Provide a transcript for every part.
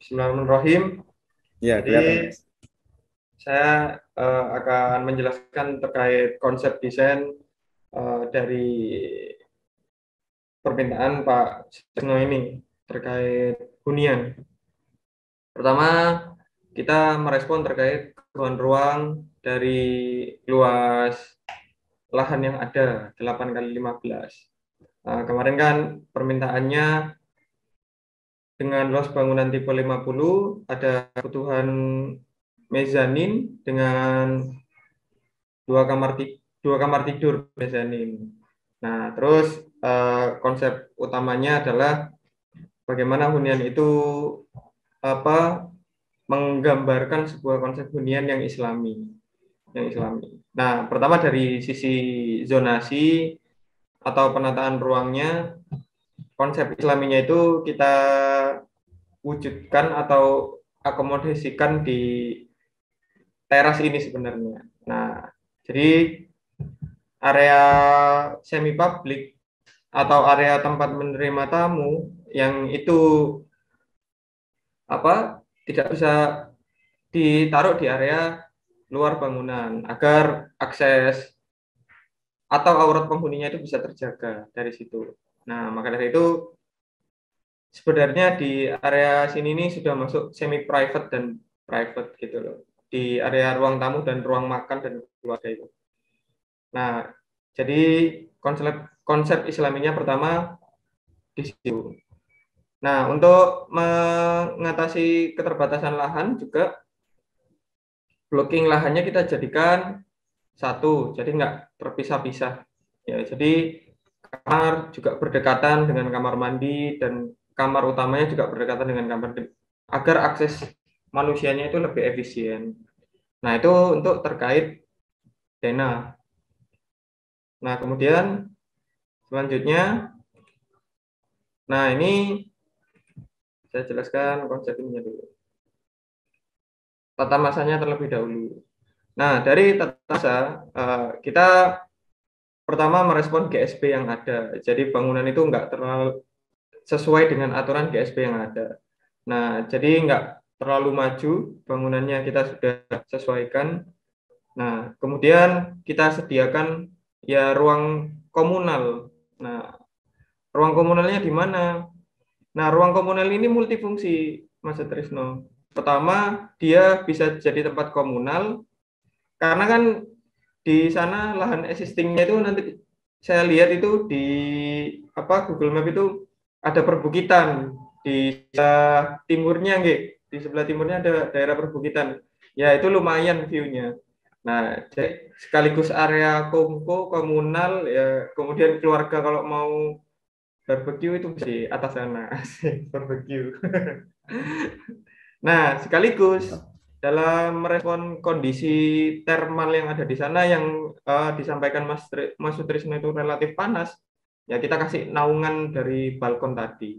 Bismillahirrahmanirrahim. Ya, Jadi kelihatan, Mas. saya akan menjelaskan terkait konsep desain dari permintaan Pak Seno ini terkait hunian. Pertama, kita merespon terkait kebutuhan ruang dari luas lahan yang ada 8 kali 15. Kemarin kan permintaannya dengan luas bangunan tipe 50 ada kebutuhan mezanin dengan dua kamar tidur mezanin. Nah, terus konsep utamanya adalah bagaimana hunian itu apa menggambarkan sebuah konsep hunian yang Islami. Nah, pertama dari sisi zonasi atau penataan ruangnya, konsep Islaminya itu kita wujudkan atau akomodasikan di teras ini sebenarnya. Nah, jadi area semi publik atau area tempat menerima tamu yang itu tidak bisa ditaruh di area luar bangunan agar akses atau aurat penghuninya itu bisa terjaga dari situ. Nah, maka dari itu sebenarnya di area sini ini sudah masuk semi private dan private gitu loh. Di area ruang tamu dan ruang makan dan keluarga itu. Nah, jadi konsep konsep Islaminya pertama di situ. Nah, untuk mengatasi keterbatasan lahan juga blocking lahannya kita jadikan satu, jadi nggak terpisah-pisah. Ya, jadi kamar juga berdekatan dengan kamar mandi dan kamar utamanya juga berdekatan dengan kamar agar akses manusianya itu lebih efisien. Nah, itu untuk terkait dana. Nah, kemudian selanjutnya, nah ini saya jelaskan konsep ini dulu. Tata masanya terlebih dahulu. Nah, dari tata masa kita pertama merespon GSP yang ada. Jadi bangunan itu enggak terlalu sesuai dengan aturan GSP yang ada. Nah, jadi enggak terlalu maju bangunannya kita sudah sesuaikan. Nah, kemudian kita sediakan ya ruang komunal. Nah, ruang komunalnya di mana? Nah, ruang komunal ini multifungsi, Mas Trisno. Pertama, dia bisa jadi tempat komunal karena kan di sana lahan existingnya itu nanti saya lihat itu di Google Map itu ada perbukitan di sebelah timurnya nggih. Di sebelah timurnya ada daerah perbukitan. Ya itu lumayan view-nya. Nah, jadi sekaligus area kongko komunal ya, kemudian keluarga kalau mau barbecue itu di atas sana. Barbecue. Nah, sekaligus dalam merespon kondisi thermal yang ada di sana yang disampaikan Mas Sutrisno itu relatif panas, ya kita kasih naungan dari balkon tadi.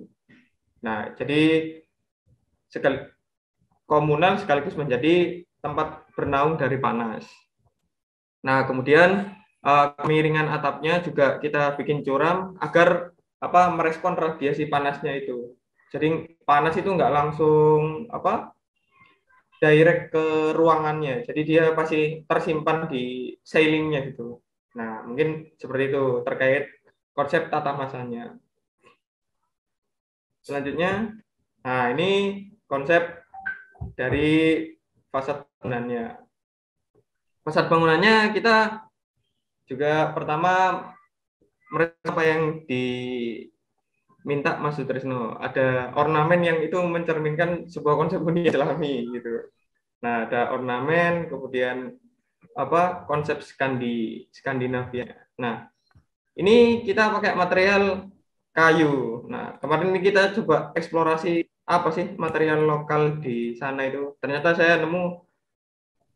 Nah, jadi sekali komunal sekaligus menjadi tempat bernaung dari panas. Nah, kemudian kemiringan atapnya juga kita bikin curam agar merespon radiasi panasnya itu. Jadi panas itu nggak langsung direct ke ruangannya. Jadi dia pasti tersimpan di ceilingnya gitu. Nah, mungkin seperti itu terkait konsep tata masanya. Selanjutnya, nah ini konsep dari fasad bangunannya. Fasad bangunannya kita juga pertama mereka apa yang diminta Mas Sutrisno. Ada ornamen yang itu mencerminkan sebuah konsep hunian Islami gitu. Nah, ada ornamen, kemudian konsep Skandinavia. Nah, ini kita pakai material kayu. Nah, kemarin ini kita coba eksplorasi apa sih material lokal di sana itu. Ternyata saya nemu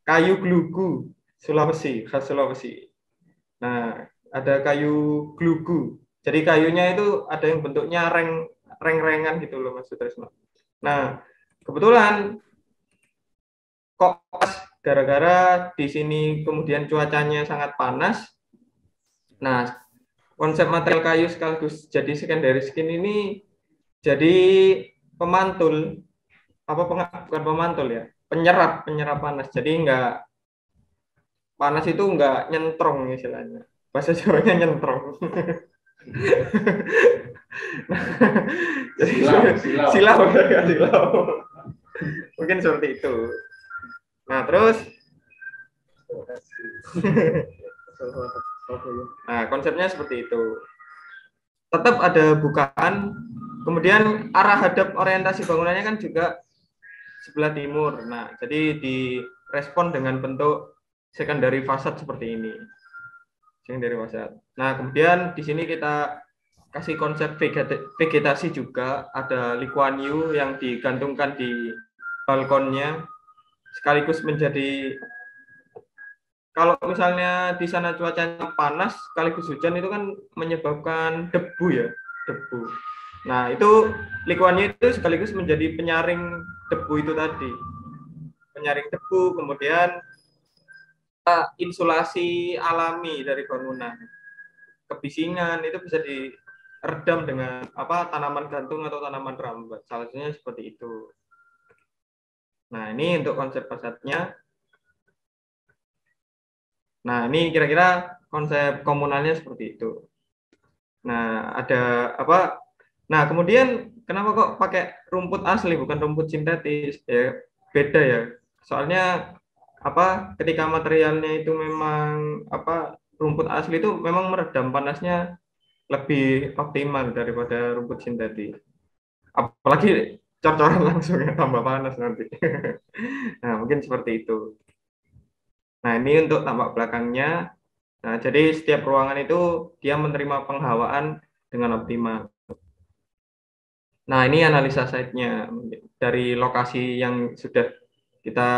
kayu glugu Sulawesi, khas Sulawesi. Nah, ada kayu glugu. Jadi kayunya itu ada yang bentuknya reng-rengan gitu loh Mas Sutrisno. Nah, kebetulan kok gara-gara di sini kemudian cuacanya sangat panas. Nah, konsep material kayu sekaligus jadi secondary skin ini jadi pemantul. apa bukan pemantul ya, penyerap panas. Jadi nggak panas itu nggak nyentrong istilahnya. Bahasa Jawanya nyentrong. Jadi Silau, silau. silau, ya, silau. Mungkin seperti itu. Nah, terus nah, konsepnya seperti itu. Tetap ada bukaan, kemudian arah hadap orientasi bangunannya kan juga sebelah timur. Nah, jadi direspon dengan bentuk secondary fasad seperti ini. Secondary fasad. Nah, kemudian di sini kita kasih konsep vegetasi juga, ada Lee Kuan Yew yang digantungkan di balkonnya sekaligus menjadi, kalau misalnya di sana cuacanya panas sekaligus hujan itu kan menyebabkan debu ya, debu. Nah, itu Lee Kuan Yew itu sekaligus menjadi penyaring debu itu tadi. Penyaring debu, kemudian insulasi alami dari bangunan. Kebisingan itu bisa diredam dengan apa, tanaman gantung atau tanaman rambat. Salah satunya seperti itu. Nah, ini untuk konsep fasadnya. Nah, ini kira-kira konsep komunalnya seperti itu. Nah, ada apa? Nah, kemudian kenapa kok pakai rumput asli bukan rumput sintetis? Ya, beda ya. Soalnya apa? Ketika materialnya itu memang apa? Rumput asli itu memang meredam panasnya lebih optimal daripada rumput sintetis. Apalagi cor-coran langsung ya, tambah panas nanti. Nah, mungkin seperti itu. Nah, ini untuk tampak belakangnya. Nah, jadi setiap ruangan itu dia menerima penghawaan dengan optimal. Nah, ini analisa site-nya dari lokasi yang sudah kita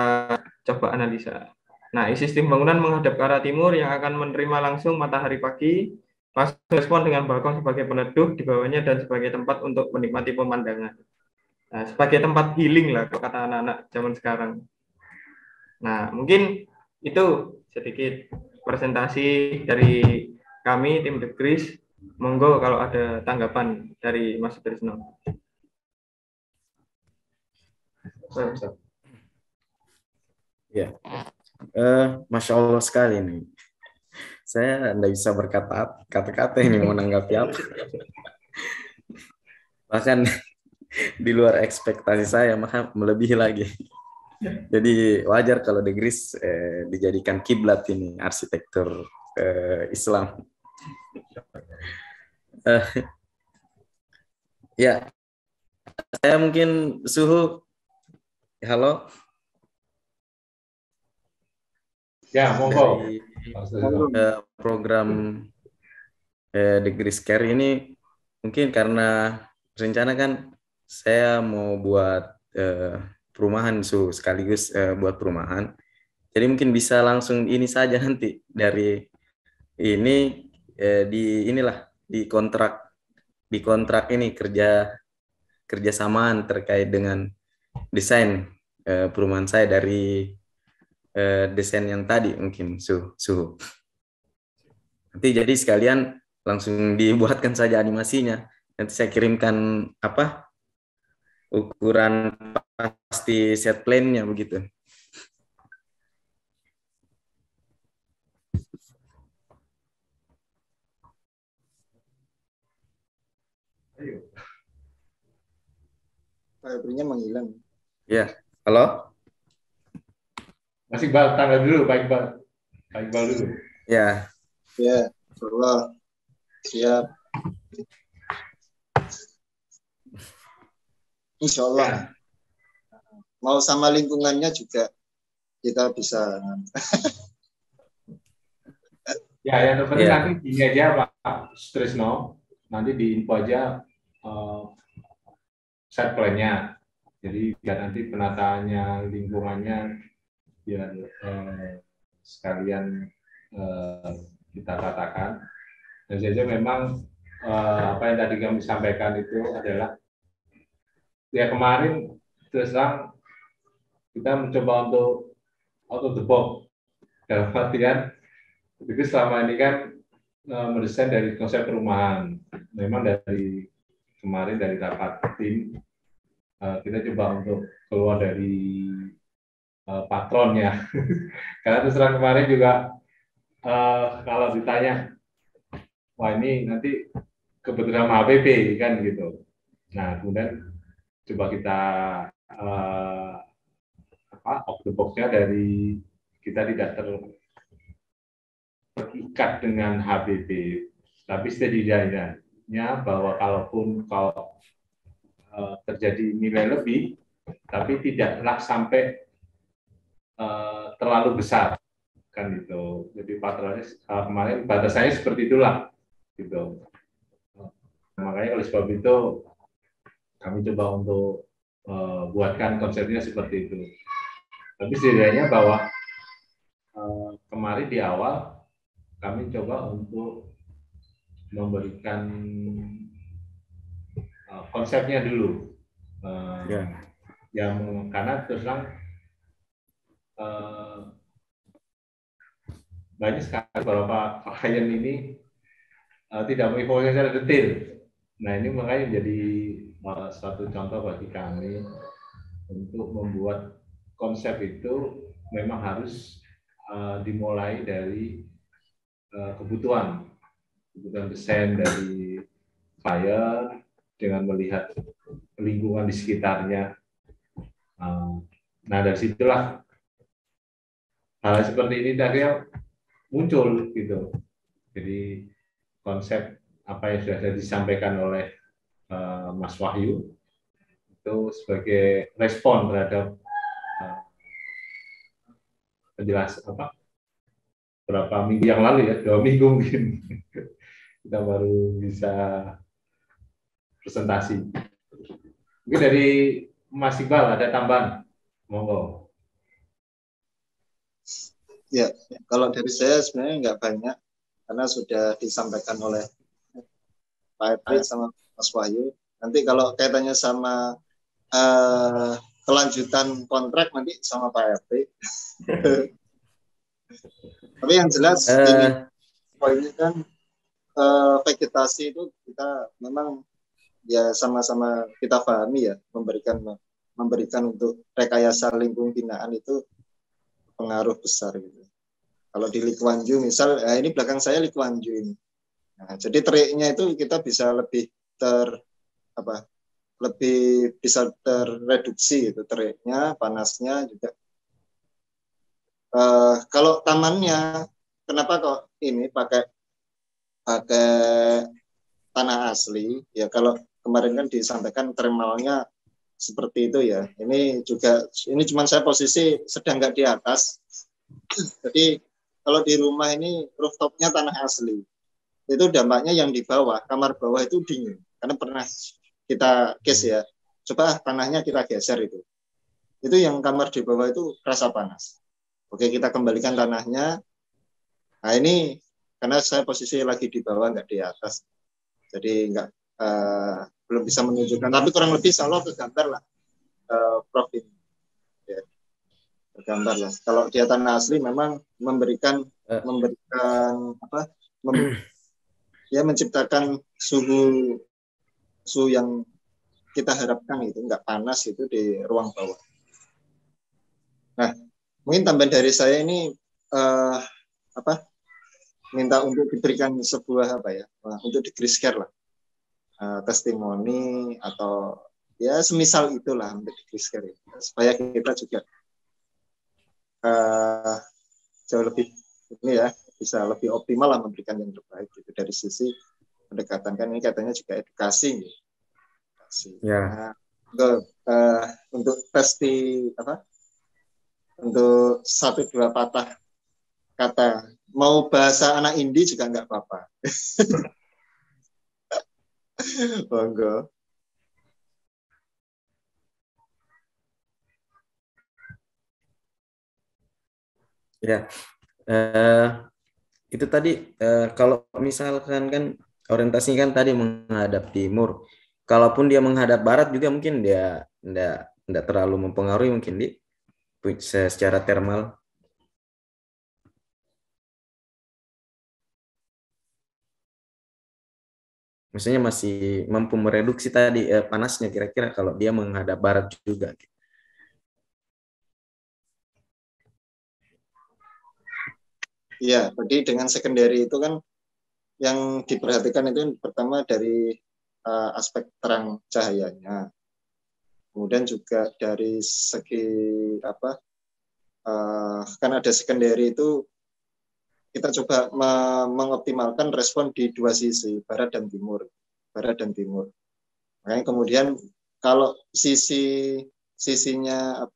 coba analisa. Nah, sistem bangunan menghadap ke arah timur yang akan menerima langsung matahari pagi, langsung respon dengan balkon sebagai peneduh di bawahnya dan sebagai tempat untuk menikmati pemandangan. Nah, sebagai tempat healing lah, kalau kata anak-anak zaman sekarang. Nah, mungkin itu sedikit presentasi dari kami, tim The Gris. Monggo kalau ada tanggapan dari Mas Trisno. Ya, Masya Allah sekali nih. Saya tidak bisa berkata-kata ini mau menanggapi apa. Bahkan di luar ekspektasi saya, maka melebihi lagi. Jadi wajar kalau The Gris dijadikan kiblat ini arsitektur Islam. Ya, saya mungkin Suhu. Halo. Ya, monggo. Dari program The Gris Care ini mungkin karena rencana kan saya mau buat perumahan sekaligus buat perumahan. Jadi mungkin bisa langsung ini saja nanti dari ini di kontrak ini kerjasamaan terkait dengan desain perumahan saya dari desain yang tadi mungkin Suhu. Nanti jadi sekalian langsung dibuatkan saja animasinya. Nanti saya kirimkan apa ukuran pasti set plan-nya begitu. Fibernya menghilang. Ya, halo. Mas Iqbal, tanggal dulu, Pak Iqbal. Pak Iqbal dulu. Ya. Ya, Allah. Siap. Insya Allah. Ya. Mau sama lingkungannya juga kita bisa. Ya, yang terpenting nanti gini aja Pak Trisno, nanti di info aja set plan-nya. Jadi biar nanti penataannya, lingkungannya biar sekalian kita katakan. Dan saja memang apa yang tadi kami sampaikan itu adalah ya kemarin terus terang kita mencoba untuk out of the box dalam artian itu selama ini kan mendesain dari konsep perumahan. Memang dari kemarin dari rapat tim kita coba untuk keluar dari patronnya. Karena terus terang kemarin juga kalau ditanya, wah ini nanti kebetulan HPP kan gitu. Nah kemudian coba kita out the box-nya dari kita tidak terikat dengan HPP, tapi setidaknya bahwa kalaupun kalau terjadi nilai lebih, tapi tidaklah sampai terlalu besar kan gitu. Jadi patronnya kemarin batasannya seperti itulah gitu. Makanya oleh sebab itu kami coba untuk buatkan konsepnya seperti itu. Tapi setidaknya bahwa kemarin di awal kami coba untuk memberikan konsepnya dulu. Yang karena terus terang banyak sekali beberapa klien ini tidak menginfokan secara detail. Nah ini makanya menjadi suatu contoh bagi kami untuk membuat konsep itu memang harus dimulai dari kebutuhan desain dari klien dengan melihat lingkungan di sekitarnya. Nah dari situlah hal seperti ini tadi muncul gitu. Jadi konsep apa yang sudah disampaikan oleh Mas Wahyu itu sebagai respon terhadap penjelasan berapa minggu yang lalu ya, 2 minggu mungkin kita baru bisa presentasi. Mungkin dari Mas Iqbal ada tambahan, monggo. Ya, kalau dari saya sebenarnya nggak banyak karena sudah disampaikan oleh Pak Epri sama Mas Wahyu. Nanti kalau kaitannya sama kelanjutan kontrak nanti sama Pak Epri. Tapi yang jelas ini poinnya kan vegetasi itu kita memang ya sama-sama kita pahami ya memberikan untuk rekayasa lingkung binaan itu pengaruh besar gitu. Kalau di Lee Kuan Yew misal, ini belakang saya Lee Kuan Yew ini. Nah, jadi triknya itu kita bisa lebih lebih bisa terreduksi gitu triknya, panasnya juga. Kalau tamannya, kenapa kok ini pakai tanah asli? Ya kalau kemarin kan disampaikan thermalnya seperti itu ya. Ini cuma saya posisi sedang nggak di atas. Jadi kalau di rumah ini rooftopnya tanah asli. Itu dampaknya yang di bawah, kamar bawah itu dingin. Karena pernah kita case ya. Coba tanahnya kita geser itu. Itu yang kamar di bawah itu rasa panas. Oke, kita kembalikan tanahnya. Nah ini karena saya posisi lagi di bawah nggak di atas. Jadi belum bisa menunjukkan. Tapi kurang lebih selalu ke gambar lah. Prof ini. Ya, bergambar lah. Kalau dia tanah asli memang menciptakan suhu yang kita harapkan itu nggak panas itu di ruang bawah. Nah, mungkin tambahan dari saya ini minta untuk diberikan sebuah untuk di Grisker lah, testimoni atau ya semisal itulah untuk di Grisker ya. Supaya kita juga jauh lebih ini ya bisa lebih optimal lah memberikan yang terbaik gitu dari sisi pendekatan kan ini katanya juga edukasi. Ya. Nah, untuk tes untuk 1-2 patah kata mau bahasa anak Indi juga nggak apa-apa. Monggo. Ya, itu tadi kalau misalkan kan orientasinya kan tadi menghadap timur. Kalaupun dia menghadap barat juga mungkin dia enggak terlalu mempengaruhi mungkin secara thermal. Maksudnya masih mampu mereduksi tadi panasnya kira-kira kalau dia menghadap barat juga. Iya, jadi dengan secondary itu kan yang diperhatikan itu pertama dari aspek terang cahayanya, kemudian juga dari segi apa, kan ada secondary itu kita coba mengoptimalkan respon di dua sisi, barat dan timur, barat dan timur. Makanya kemudian kalau sisinya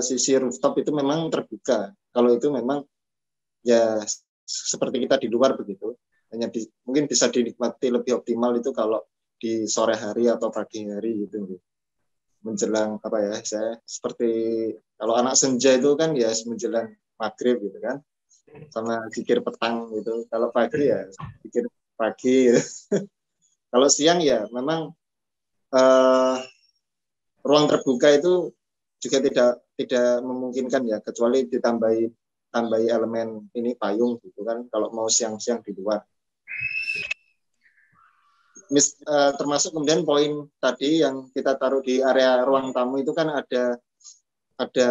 sisi rooftop itu memang terbuka. Kalau itu memang ya seperti kita di luar begitu, hanya mungkin bisa dinikmati lebih optimal itu kalau di sore hari atau pagi hari gitu, menjelang apa ya, saya seperti kalau anak senja itu kan ya menjelang maghrib gitu kan, sama zikir petang gitu. Kalau pagi ya zikir pagi gitu. Kalau siang ya memang eh, ruang terbuka itu juga tidak memungkinkan ya, kecuali tambahi elemen ini payung gitu kan kalau mau siang-siang di luar. Termasuk kemudian poin tadi yang kita taruh di area ruang tamu itu kan ada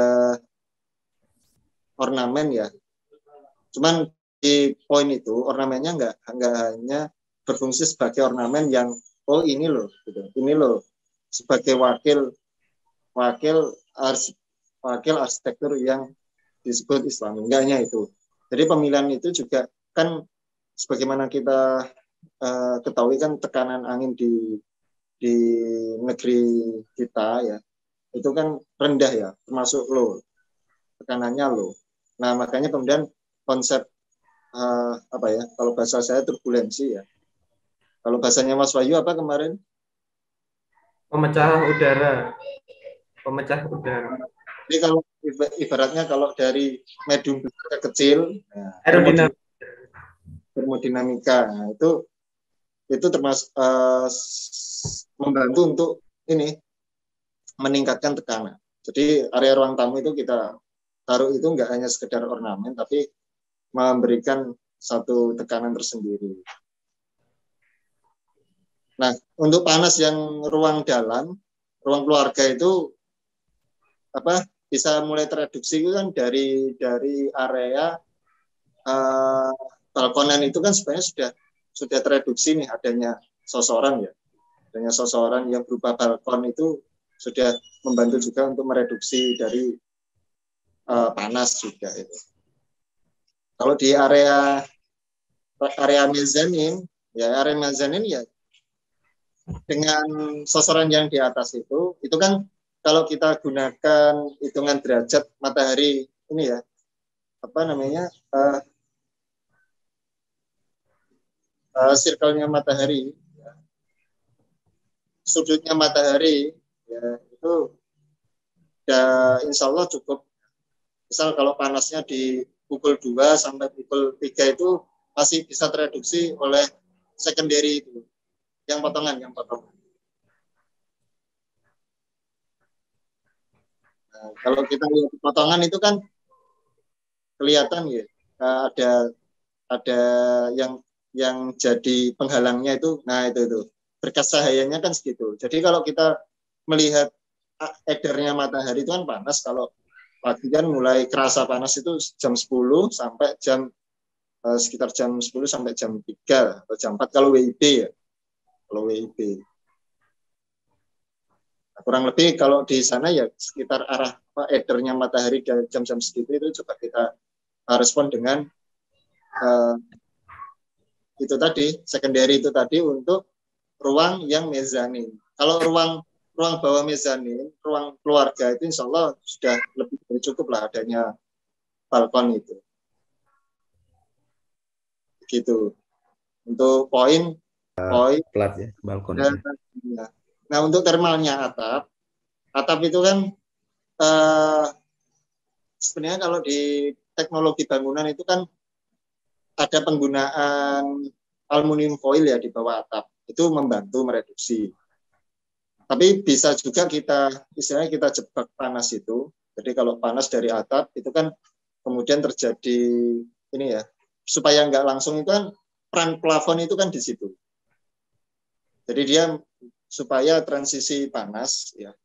ornamen ya. Cuman di poin itu ornamennya nggak hanya berfungsi sebagai ornamen yang oh ini loh gitu. Ini loh sebagai wakil arsitektur yang disebut Islami. Enggak hanya itu. Jadi pemilihan itu juga kan sebagaimana kita ketahui kan tekanan angin di negeri kita ya itu kan rendah ya, termasuk low, tekanannya low. Nah makanya kemudian konsep apa ya, kalau bahasa saya turbulensi ya. Kalau bahasanya Mas Wahyu apa kemarin? Pemecah udara. Pemecah udara. Jadi kalau ibaratnya kalau dari medium besar ke kecil, Aerodinamika. termodinamika, nah, itu termasuk membantu untuk ini meningkatkan tekanan. Jadi area ruang tamu itu kita taruh itu nggak hanya sekedar ornamen, tapi memberikan satu tekanan tersendiri. Nah, untuk panas yang ruang dalam, ruang keluarga itu apa bisa mulai tereduksi itu kan dari area balkonan itu kan sebenarnya sudah tereduksi nih adanya sosoran ya. Adanya sosoran yang berupa balkon itu sudah membantu juga untuk mereduksi dari panas juga itu. Kalau di area mezanin ya dengan sosoran yang di atas itu kan kalau kita gunakan hitungan derajat matahari ini ya apa namanya circle-nya matahari, sudutnya matahari ya itu ya insya Allah cukup. Misal kalau panasnya di pukul 2 sampai pukul 3 itu masih bisa tereduksi oleh secondary itu, yang potongan. Nah, kalau kita lihat potongan itu kan kelihatan ya ada yang jadi penghalangnya itu, nah itu berkas cahayanya kan segitu. Jadi kalau kita melihat edarnya matahari itu kan panas, kalau pagi kan mulai kerasa panas itu jam 10 sampai sekitar jam 10 sampai jam 3 atau jam 4 kalau WIB ya. Kalau WIB. Nah, kurang lebih kalau di sana ya sekitar arah edarnya matahari jam-jam segitu itu coba kita respon dengan itu tadi, secondary itu tadi untuk ruang yang mezanin. Kalau ruang bawah mezanin, ruang keluarga itu insya Allah sudah lebih dari cukup lah adanya balkon itu. Gitu. Untuk poin plat ya, balkon. Ya. Nah untuk thermalnya atap itu kan sebenarnya kalau di teknologi bangunan itu kan ada penggunaan aluminium foil ya di bawah atap, itu membantu mereduksi. Tapi bisa juga istilahnya kita jebak panas itu. Jadi kalau panas dari atap itu kan kemudian terjadi ini ya, supaya nggak langsung itu kan peran plafon itu kan di situ. Jadi dia supaya transisi panas ya.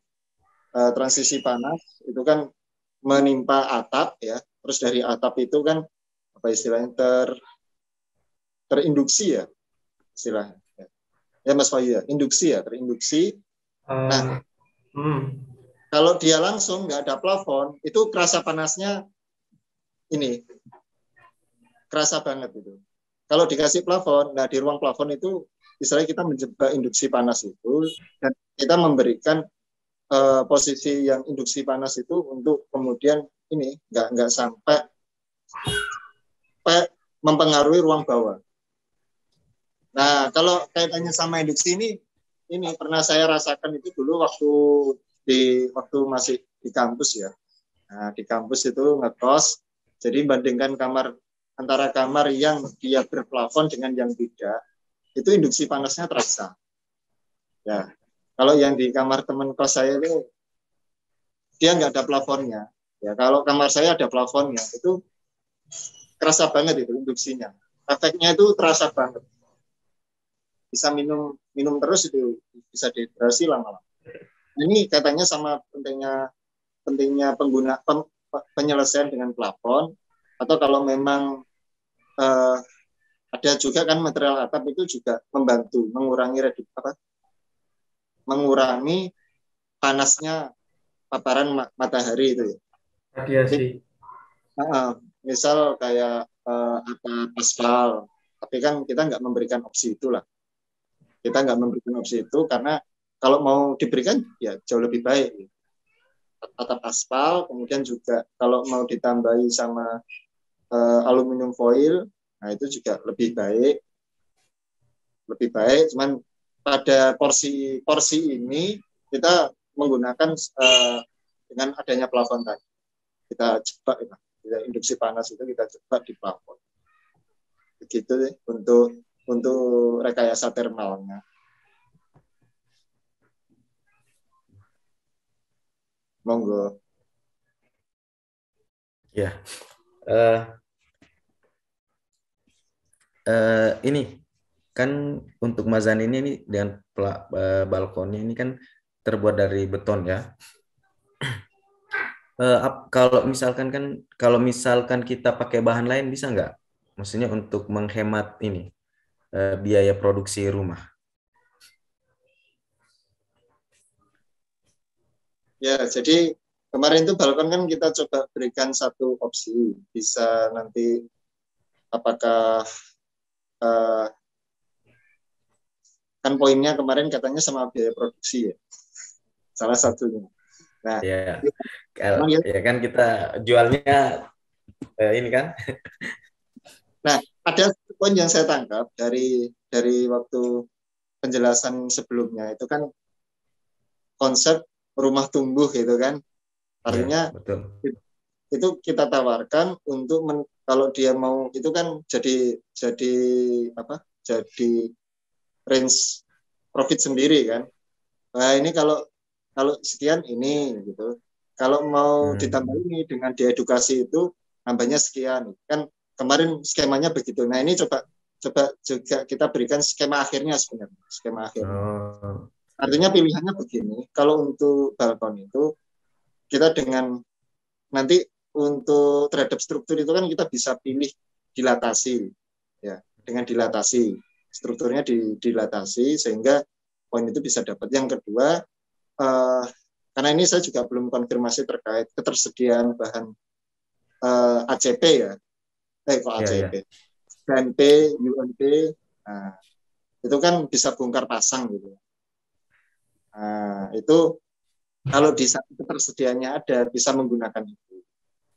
Transisi panas itu kan menimpa atap ya. Terus dari atap itu kan apa istilahnya terinduksi ya istilahnya. Ya Mas Wahyu ya, induksi ya, terinduksi. Nah, kalau dia langsung nggak ada plafon, itu kerasa panasnya ini kerasa banget itu. Kalau dikasih plafon, nah di ruang plafon itu istilahnya kita menjebak induksi panas itu dan kita memberikan posisi yang induksi panas itu untuk kemudian ini nggak sampai mempengaruhi ruang bawah. Nah, kalau kaitannya sama induksi ini pernah saya rasakan itu dulu waktu masih di kampus ya. Nah, di kampus itu ngekos, jadi bandingkan antara kamar yang dia berplafon dengan yang tidak, itu induksi panasnya terasa. Ya, kalau yang di kamar teman kos saya itu dia nggak ada plafonnya. Ya, kalau kamar saya ada plafonnya, itu kerasa banget itu induksinya. Efeknya itu terasa banget. Bisa minum terus itu bisa dehidrasi lama-lama. Ini katanya sama pentingnya penyelesaian dengan plafon, atau kalau memang ada juga kan material atap itu juga membantu mengurangi panasnya paparan matahari itu ya. Radiasi. Misal kayak aspal, tapi kan kita nggak memberikan opsi itulah. Kita nggak memberikan opsi itu karena kalau mau diberikan ya jauh lebih baik. Atap aspal, kemudian juga kalau mau ditambahi sama aluminium foil, nah itu juga lebih baik. Cuman pada porsi ini kita menggunakan dengan adanya plafon tadi. Kita jebak induksi panas itu kita jebak di plafon. Begitu deh untuk rekayasa termalnya. Monggo. Ya. Ini kan untuk mazan ini dengan balkonnya ini kan terbuat dari beton ya. Kalau misalkan kita pakai bahan lain bisa nggak? Maksudnya untuk menghemat ini biaya produksi rumah. Ya, jadi kemarin itu balkon kan kita coba berikan satu opsi, bisa nanti apakah kan poinnya kemarin katanya sama biaya produksi ya, salah satunya. Nah, ya kan kita jualnya ini kan. Nah, ada poin yang saya tangkap dari waktu penjelasan sebelumnya itu kan konsep rumah tumbuh gitu kan, artinya ya, betul. Itu kita tawarkan untuk kalau dia mau itu kan jadi range profit sendiri kan. Nah ini kalau sekian ini gitu. Kalau mau ditambah ini dengan diedukasi itu nambahnya sekian kan, kemarin skemanya begitu. Nah ini coba juga kita berikan skema akhirnya sebenarnya. Skema akhirnya. Artinya pilihannya begini. Kalau untuk balkon itu kita dengan nanti untuk terhadap struktur itu kan kita bisa pilih dilatasi ya, dengan dilatasi strukturnya dilatasi sehingga poin itu bisa dapat. Yang kedua karena ini saya juga belum konfirmasi terkait ketersediaan bahan ACP ya, ACP, BNP, UNP, nah, itu kan bisa bongkar pasang gitu. Nah, itu kalau di saat ketersediaannya ada bisa menggunakan itu.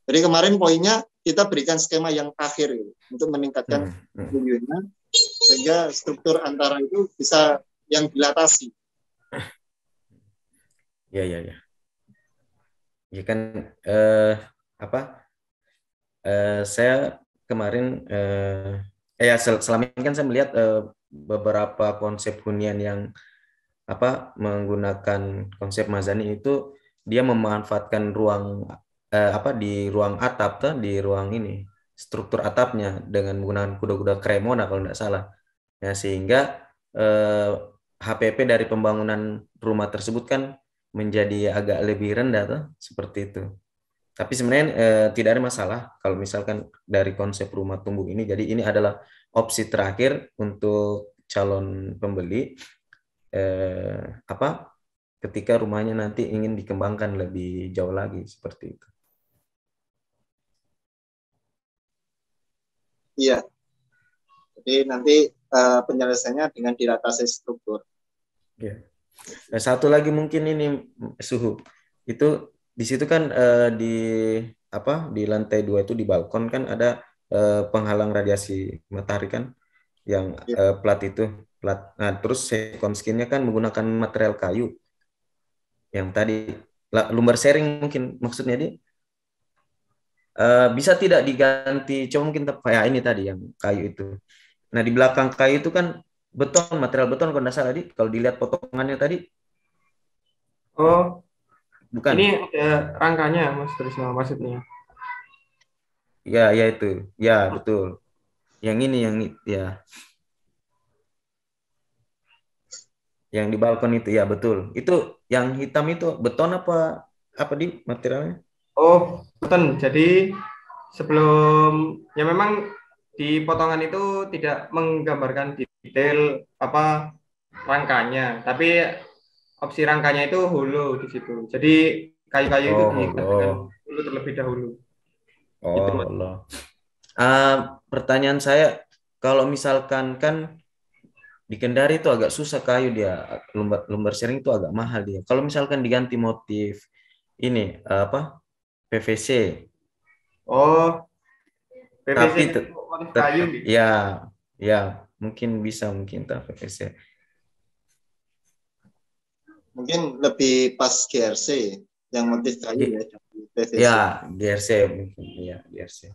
Jadi kemarin poinnya kita berikan skema yang akhir gitu, untuk meningkatkan value-nya sehingga struktur antara itu bisa yang dilatasi. Ya. Ya kan saya kemarin selama ini kan saya melihat beberapa konsep hunian yang menggunakan konsep Mazani itu dia memanfaatkan ruang di ruang atap di ruang ini struktur atapnya dengan menggunakan kuda-kuda Cremona kalau tidak salah ya, sehingga HPP dari pembangunan rumah tersebut kan menjadi agak lebih rendah tuh, seperti itu. Tapi sebenarnya tidak ada masalah kalau misalkan dari konsep rumah tumbuh ini. Jadi ini adalah opsi terakhir untuk calon pembeli apa ketika rumahnya nanti ingin dikembangkan lebih jauh lagi seperti itu. Iya. Jadi nanti penyelesaiannya dengan dilatasi struktur. Ya. Nah, satu lagi mungkin ini suhu itu di situ kan di apa di lantai 2 itu di balkon kan ada penghalang radiasi matahari kan yang Ya. plat itu plat. Nah terus second skinnya kan menggunakan material kayu yang tadi lumbar sharing mungkin maksudnya dia bisa tidak diganti coba mungkin kayak ini tadi yang kayu itu. Nah di belakang kayu itu kan beton material beton kalau nggak salah tadi kalau dilihat potongannya tadi Oh, bukan. ini ada rangkanya Mas Trisno maksudnya. Ya, ya itu. Ya, betul. Yang ini yang ya, yang di balkon itu ya, betul. Itu yang hitam itu beton apa di materialnya? Oh, beton. Jadi sebelum ya memang di potongan itu tidak menggambarkan detail apa rangkanya, tapi opsi rangkanya itu hulu di situ. Jadi kayu-kayu itu Oh, digantikan Allah. hulu terlebih dahulu. Itu Oh, Mas. Allah. Pertanyaan saya, kalau misalkan kan di Kendari itu agak susah kayu dia, lumbar lumbar sharing itu agak mahal dia. Kalau misalkan diganti motif ini apa PVC, Oh, PVC tapi itu motif kayu. ya ya mungkin bisa mungkin tak PVC. Mungkin lebih pas GRC yang motif kayu ya, PVC. Ya, GRC mungkin. Ya, GRC.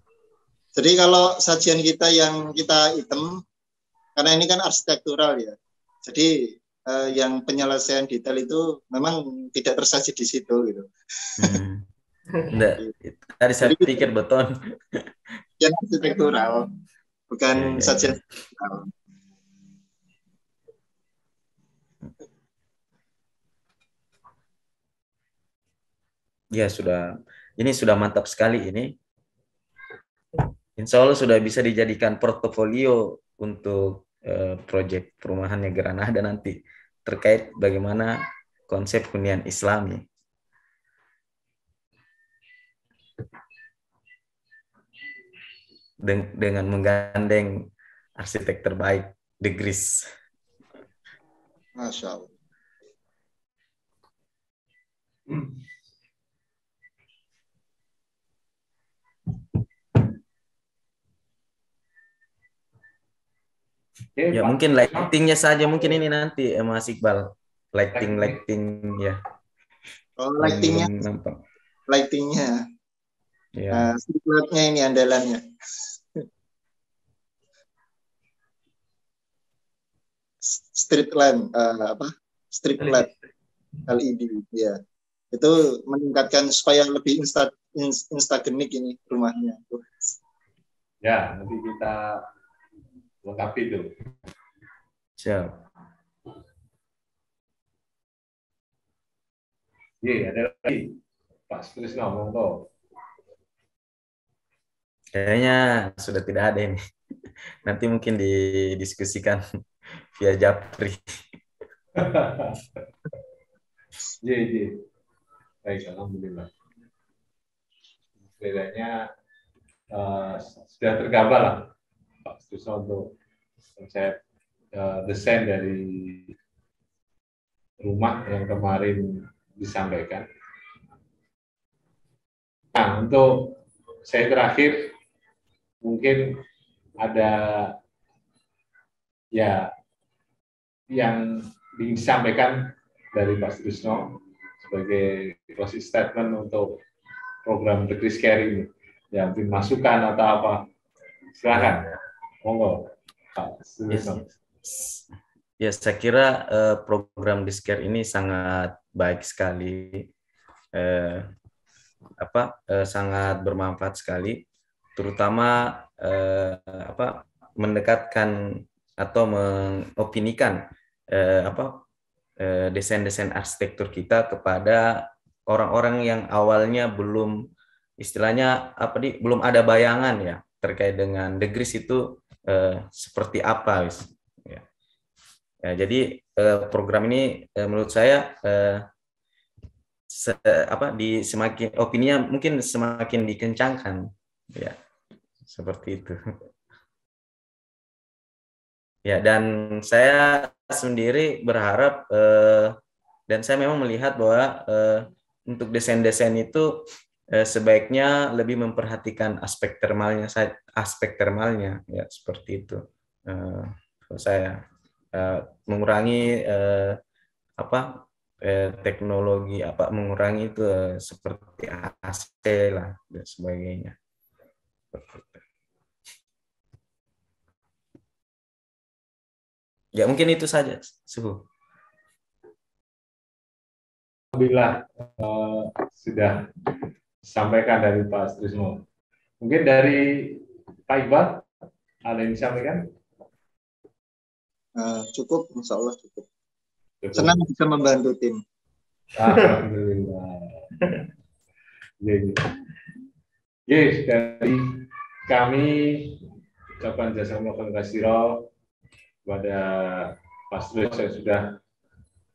Jadi kalau sajian kita yang kita hitam, karena ini kan arsitektural ya. Jadi yang penyelesaian detail itu memang tidak tersaji di situ gitu. Enggak, tadi saya Jadi pikir beton. yang arsitektural, bukan Ya, ya, sajian. ya. Ya, sudah. Ini sudah mantap sekali ini. Insya Allah sudah bisa dijadikan portofolio untuk proyek perumahannya Granada nanti terkait bagaimana konsep hunian Islami. Dengan menggandeng arsitek terbaik The Gris. Masya Allah. Ya mungkin lightingnya saja mungkin ini nanti Mas Iqbal lighting ya. Oh, lightingnya, nampak. lightingnya. Ya. Street light-nya ini andalannya. Street lamp, apa? Street lamp LED, ya. Itu meningkatkan supaya lebih instagenik ini rumahnya. Ya, nanti kita lengkapi itu. Siap. Iya, ada lagi. Pak Sutrisno ngomong tuh. Kayaknya sudah tidak ada ini. Nanti mungkin didiskusikan via Japri. Iya, iya. Baik, alhamdulillah. Bedanya sudah tergambar lah Pak Sutrisno untuk konsep desain dari rumah yang kemarin disampaikan. Nah, untuk saya terakhir mungkin ada ya yang disampaikan dari Pak Sutrisno sebagai closing statement untuk program The Gris Care ini. Ya, mungkin masukan atau apa. Silakan. Monggo. Pak Sutrisno. Ya, saya kira program Discare ini sangat baik sekali, sangat bermanfaat sekali, terutama mendekatkan atau mengopinikan desain-desain arsitektur kita kepada orang-orang yang awalnya belum istilahnya belum ada bayangan ya terkait dengan The Grease itu seperti apa ya. Ya, jadi program ini menurut saya semakin opininya mungkin semakin dikencangkan ya seperti itu. Ya, dan saya sendiri berharap dan saya memang melihat bahwa untuk desain-desain itu sebaiknya lebih memperhatikan aspek termalnya ya seperti itu. Saya mengurangi teknologi mengurangi itu seperti AC lah dan sebagainya. Ya mungkin itu saja, Suhu. Alhamdulillah sudah disampaikan dari Pak Sutrisno. Mungkin dari Pak Iqbal ada yang disampaikan? Cukup, insya Allah cukup. Senang bisa membantu tim. Alhamdulillah. Yes, dari kami ucapan jazakumullah khairan kepada Pak Sutrisno yang sudah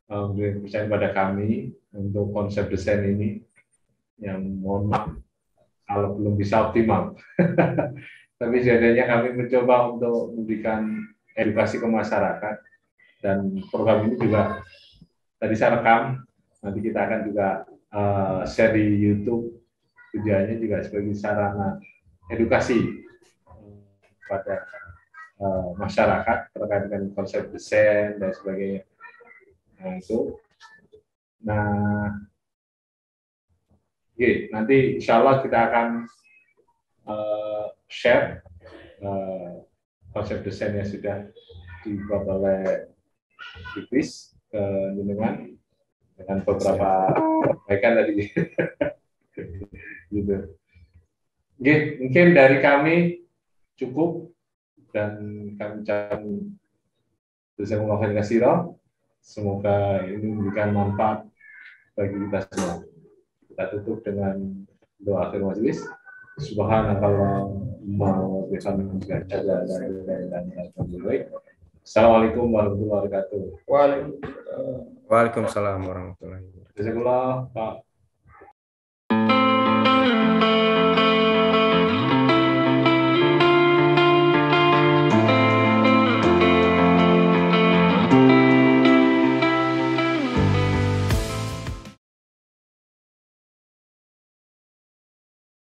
memberi kepercayaan kepada kami untuk konsep desain ini yang mohon maaf kalau belum bisa optimal. Tapi setidaknya kami mencoba untuk memberikan edukasi ke masyarakat dan program ini juga tadi saya rekam, nanti kita akan juga share di YouTube. Tujuannya juga sebagai sarana edukasi kepada masyarakat terkait dengan konsep desain dan sebagainya. Nah, itu. Nah, nanti insya Allah kita akan share konsep desain yang sudah dibuat oleh Chris ke jenengan dengan beberapa perbaikan tadi. Gitu. Mungkin dari kami cukup dan kami ucapkan jazakumullah khairan. Semoga ini memberikan manfaat bagi kita semua. Kita tutup dengan doa akhir majelis. Subhanakallahumma wa bihamdika asyhadu an la ilaha illa anta astaghfiruka. Assalamualaikum warahmatullahi wabarakatuh. Waalaikumsalam warahmatullahi wabarakatuh. Jazakallah Pak